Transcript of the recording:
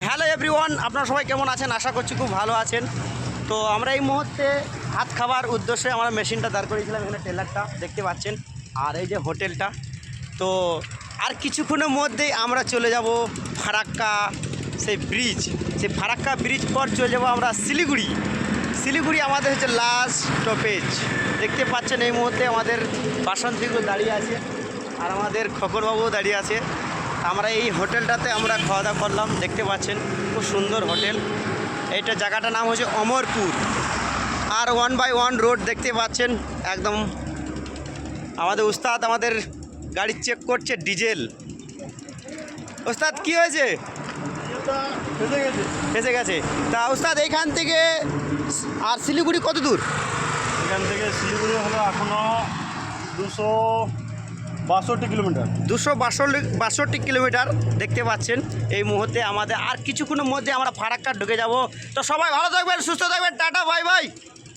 Hello everyone, আপনারা সবাই কেমন আছেন? আশা করছি খুব ভালো আছেন। তো আমরা এই মুহূর্তে ভাত খাবার উদ্দেশ্যে আমরা মেশিনটা দাঁড় করিয়েছিলাম, এখানে ট্রেলারটা দেখতে পাচ্ছেন, আর এই যে হোটেলটা। তো আর কিছুক্ষণের মধ্যেই আমরা চলে যাব ফারাক্কা সেই ব্রিজ, সেই ফারাক্কা ব্রিজ পর চলে যাব আমরা শিলিগুড়ি। শিলিগুড়ি আমাদের হচ্ছে লাস্ট স্টপেজ। দেখতে পাচ্ছেন এই মুহূর্তে আমাদের বাসন্তীগুলো দাঁড়িয়ে আছে আর আমাদের খোকনবাবুও দাঁড়িয়ে আছে। আমরা এই হোটেলটাতে আমরা খাওয়া দাওয়া করলাম, দেখতে পাচ্ছেন খুব সুন্দর হোটেল। এইটা জায়গাটার নাম হচ্ছে অমরপুর, আর 1/1 রোড দেখতে পাচ্ছেন একদম। আমাদের উস্তাদ আমাদের গাড়ি চেক করছে ডিজেল। উস্তাদ কি হয়েছে? ফেসে গেছে। তা উস্তাদ এইখান থেকে আর শিলিগুড়ি কত দূর? এখান থেকে শিলিগুড়ি হলো এখনও 262 কিলোমিটার। 262 কিলোমিটার দেখতে পাচ্ছেন এই মুহূর্তে। আমাদের আর কিছুক্ষণের মধ্যে আমরা ফারাক্কা ঢুকে যাব। তো সবাই ভালো থাকবেন, সুস্থ থাকবেন, টাটা, বাই বাই।